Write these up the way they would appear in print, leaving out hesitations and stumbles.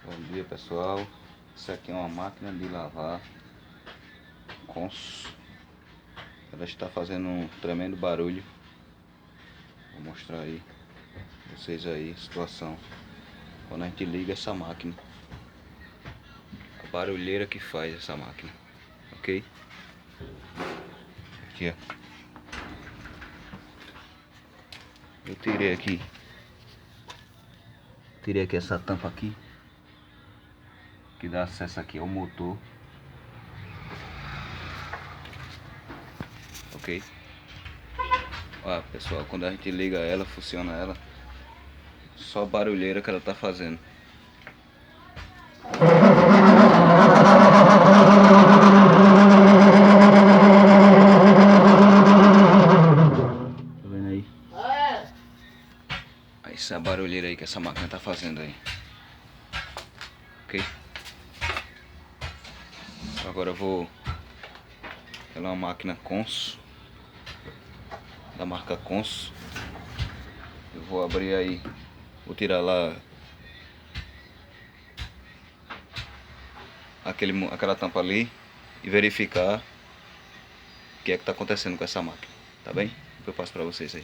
Bom dia, pessoal. Isso aqui é uma máquina de lavar Consul. Ela está fazendo um tremendo barulho. Vou mostrar aí pra vocês aí a situação quando a gente liga essa máquina, a barulheira que faz essa máquina, ok? Aqui, ó. Eu tirei aqui essa tampa aqui que dá acesso aqui ao motor, ok? Ó, pessoal, quando a gente liga ela, funciona ela, só barulheira que ela tá fazendo. Tá vendo aí? Essa é a barulheira aí que essa máquina tá fazendo aí, ok? Agora eu vou... Ela é uma máquina Consul, da marca Consul. Eu vou abrir aí, vou tirar lá aquela tampa ali e verificar o que é que tá acontecendo com essa máquina, tá bem? Eu passo pra vocês aí.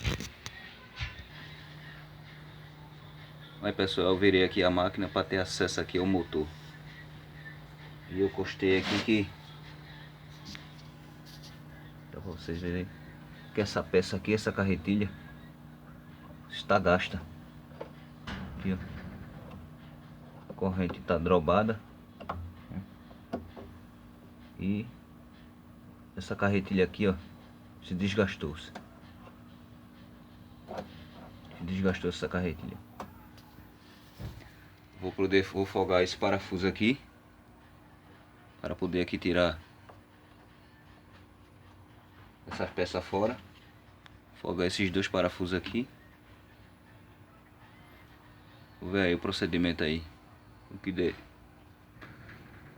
Aí, pessoal, eu virei aqui a máquina para ter acesso aqui ao motor. E eu costei aqui que... Dá pra vocês verem que essa peça aqui, essa carretilha, está gasta. Aqui, ó. A corrente está drobada. E essa carretilha aqui, ó, se desgastou. Se desgastou essa carretilha. Vou folgar esse parafuso aqui para poder aqui tirar essa peça fora. Folgar esses dois parafusos aqui. Vou ver aí o procedimento aí, o que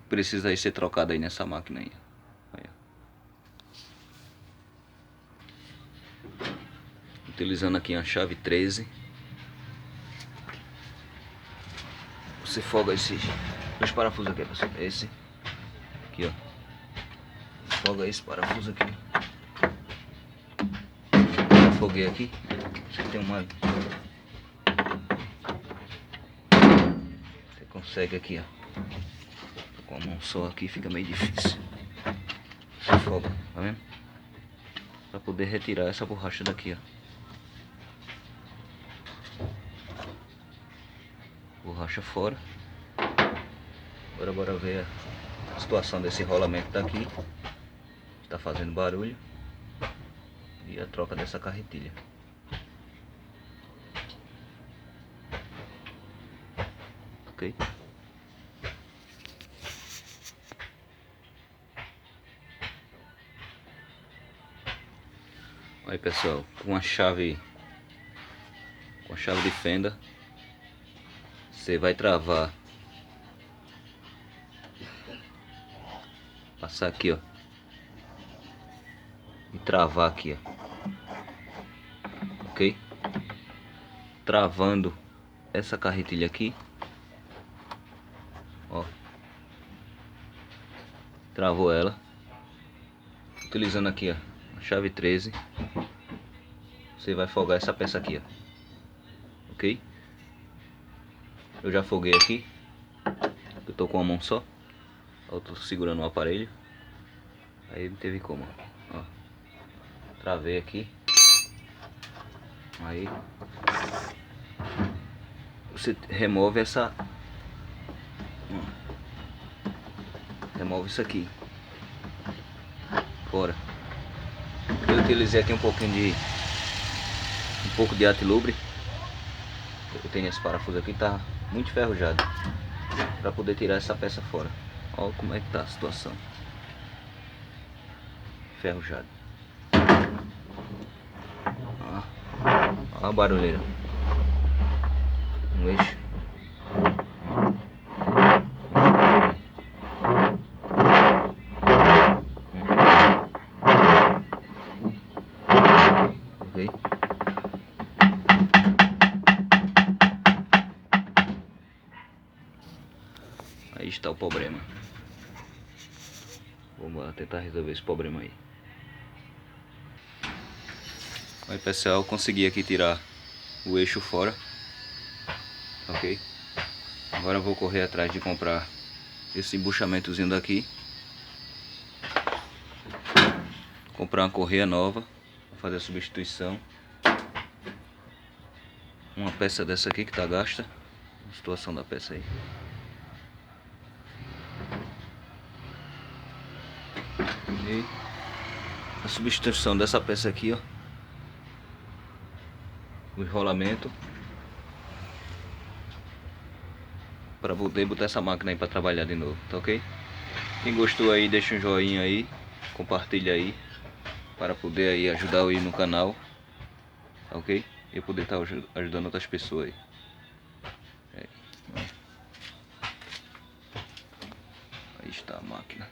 precisa aí ser trocado aí nessa máquina aí. Utilizando aqui a chave 13. Você folga esses dois parafusos aqui, pessoal. Esse aqui, ó. Folga esse parafuso aqui. Já foguei aqui. Tem uma... Você consegue aqui, ó. Com a mão só aqui fica meio difícil. Você folga, tá vendo? Pra poder retirar essa borracha daqui, ó. Borracha fora. Agora bora ver a situação desse rolamento daqui. Está fazendo barulho. E a troca dessa carretilha. Ok? Aí, pessoal, com a chave de fenda, você vai travar, passar aqui, ó, e travar aqui, ó, ok? Travando essa carretilha aqui, ó, travou ela, utilizando aqui, ó, a chave 13, você vai folgar essa peça aqui, ó, ok? Eu já folguei aqui, eu tô com a mão só, eu tô segurando o aparelho, aí não teve como, ó, travei aqui, aí você remove essa, remove isso aqui fora. Eu utilizei aqui um pouco de atilubre. Eu tenho esse parafuso aqui, tá muito enferrujado, para poder tirar essa peça fora. Olha como é que tá a situação, enferrujado. Olha a barulheira. Um eixo. Ok? Aí está o problema. Vamos lá tentar resolver esse problema aí. Aí pessoal, consegui aqui tirar o eixo fora. Ok? Agora eu vou correr atrás de comprar esse embuchamentozinho daqui. Comprar uma correia nova para fazer a substituição. Uma peça dessa aqui que tá gasta. A situação da peça aí. E a substituição dessa peça aqui, ó. O enrolamento. Para poder botar essa máquina aí para trabalhar de novo, tá ok? Quem gostou aí, deixa um joinha aí. Compartilha aí. Para poder aí ajudar aí no canal. Tá ok? E poder estar ajudando outras pessoas aí. Aí está a máquina.